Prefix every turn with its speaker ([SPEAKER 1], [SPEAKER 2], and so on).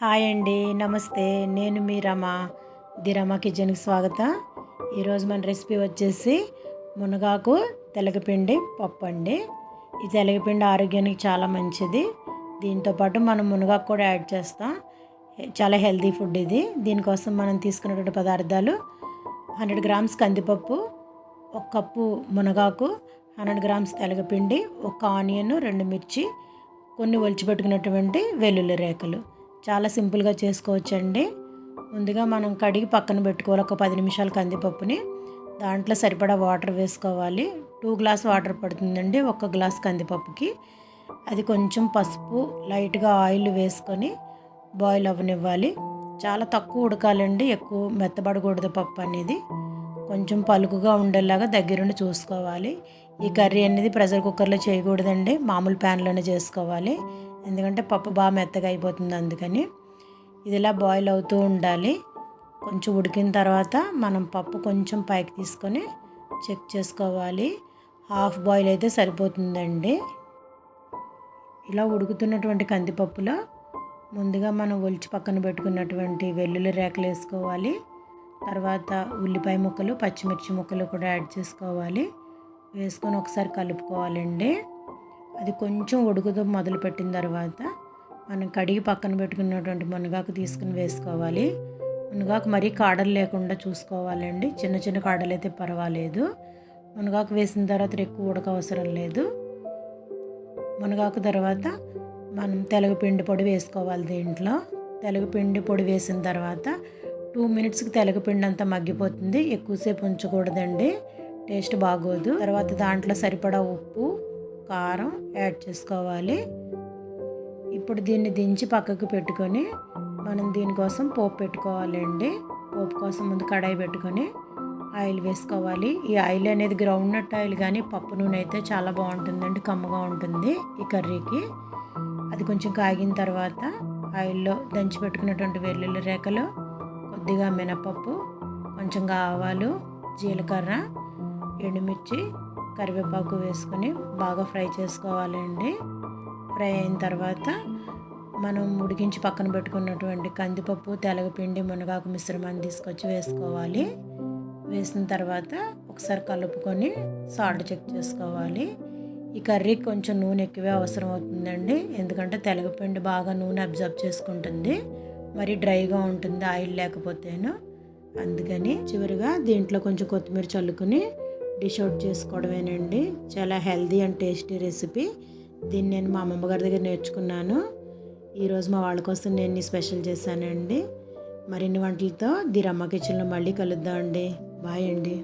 [SPEAKER 1] Hi అండి, నమస్తే. నేను మీ రమ. ది రమ కిచెన్కి స్వాగతం. ఈరోజు మన రెసిపీ వచ్చేసి మునగాకు తెలగపిండి పప్పు అండి. ఈ తెలగపిండి ఆరోగ్యానికి చాలా మంచిది. దీంతోపాటు మనం మునగాకు కూడా యాడ్ చేస్తాం. చాలా హెల్తీ ఫుడ్ ఇది. దీనికోసం మనం తీసుకున్నటువంటి పదార్థాలు 100 గ్రామ్స్ కందిపప్పు, 1 కప్పు మునగాకు, 100 గ్రామ్స్ తెలగపిండి, 1 ఆనియన్, 2 మిర్చి, కొన్ని ఒలిచిపెట్టుకున్నటువంటి వెల్లుల్లి రేఖలు. చాలా సింపుల్గా చేసుకోవచ్చండి. ముందుగా మనం కడిగి పక్కన పెట్టుకోవాలి. ఒక 10 నిమిషాలు కందిపప్పుని దాంట్లో సరిపడా వాటర్ వేసుకోవాలి. 2 గ్లాస్ వాటర్ పడుతుందండి 1 గ్లాస్ కందిపప్పుకి. అది కొంచెం పసుపు, లైట్గా ఆయిల్ వేసుకొని బాయిల్ అవ్వనివ్వాలి. చాలా తక్కువ ఉడకాలండి, ఎక్కువ మెత్తబడకూడదు. పప్పు అనేది కొంచెం పలుకుగా ఉండేలాగా దగ్గరుండి చూసుకోవాలి. ఈ కర్రీ అనేది ప్రెషర్ కుక్కర్లో చేయకూడదండి, మామూలు ప్యాన్లోనే చేసుకోవాలి. ఎందుకంటే పప్పు బాగా మెత్తగా అయిపోతుంది. అందుకని ఇది ఇలా బాయిల్ అవుతూ ఉండాలి. కొంచెం ఉడికిన తర్వాత మనం పప్పు కొంచెం పైకి తీసుకొని చెక్ చేసుకోవాలి. హాఫ్ బాయిల్ అయితే సరిపోతుందండి. ఇలా ఉడుకుతున్నటువంటి కందిపప్పులో ముందుగా మనం ఒలిచి పక్కన పెట్టుకున్నటువంటి వెల్లుల్లి రేఖలు వేసుకోవాలి. తర్వాత ఉల్లిపాయ ముక్కలు, పచ్చిమిర్చి ముక్కలు కూడా యాడ్ చేసుకోవాలి. వేసుకొని ఒకసారి కలుపుకోవాలండి. అది కొంచెం ఉడుకుతూ మొదలుపెట్టిన తర్వాత మనం కడిగి పక్కన పెట్టుకున్నటువంటి మునగాకు తీసుకుని వేసుకోవాలి. మునగాకు మరీ కాడలు లేకుండా చూసుకోవాలండి. చిన్న చిన్న కాడలు అయితే పర్వాలేదు. మునగాకు వేసిన తర్వాత ఎక్కువ ఉడక అవసరం లేదు. మునగాకు తర్వాత మనం తెలగపిండి పొడి వేసుకోవాలి. దీంట్లో తెలగపిండి పొడి వేసిన తర్వాత 2 మినిట్స్కి తెలగపిండి అంతా మగ్గిపోతుంది. ఎక్కువసేపు ఉంచకూడదండి, టేస్ట్ బాగోదు. తర్వాత దాంట్లో సరిపడా ఉప్పు, కారం యాడ్ చేసుకోవాలి. ఇప్పుడు దీన్ని దించి పక్కకు పెట్టుకొని మనం దీనికోసం పోపు పెట్టుకోవాలండి. పోపు కోసం ముందు కడాయి పెట్టుకొని ఆయిల్ వేసుకోవాలి. ఈ ఆయిల్ అనేది గ్రౌండ్ నట్ ఆయిల్ కానీ పప్పు నూనె అయితే చాలా బాగుంటుందండి, కమ్మగా ఉంటుంది ఈ కర్రీకి. అది కొంచెం కాగిన తర్వాత ఆయిల్లో దంచి పెట్టుకున్నటువంటి వెల్లుల్లి రేఖలు, కొద్దిగా మినపప్పు, కొంచెం ఆవాలు, జీలకర్ర, ఎండుమిర్చి, కరివేపాకు వేసుకొని బాగా ఫ్రై చేసుకోవాలండి. ఫ్రై అయిన తర్వాత మనం ఉడికించి పక్కన పెట్టుకున్నటువంటి కందిపప్పు, తెలగపిండి, మునగాకు మిశ్రమాన్ని తీసుకొచ్చి వేసుకోవాలి. వేసిన తర్వాత ఒకసారి కలుపుకొని సాల్ట్ చెక్ చేసుకోవాలి. ఈ కర్రీకి కొంచెం నూనె ఎక్కువే అవసరం అవుతుందండి, ఎందుకంటే తెలగపిండి బాగా నూనె అబ్జర్వ్ చేసుకుంటుంది. మరి డ్రైగా ఉంటుంది ఆయిల్ లేకపోతేను. అందుకని చివరిగా దీంట్లో కొంచెం కొత్తిమీర చల్లుకొని డిష్ అవుట్ చేసుకోవడమేనండి. చాలా హెల్దీ అండ్ టేస్టీ రెసిపీ. దీన్ని నేను మా అమ్మమ్మ గారి దగ్గర నేర్చుకున్నాను. ఈరోజు మా వాళ్ళ కోసం నేను స్పెషల్ చేశానండి. మరిన్ని వంటలతో ది రమ కిచెన్లో మళ్ళీ కలుద్దామండి. బాయ్ అండి.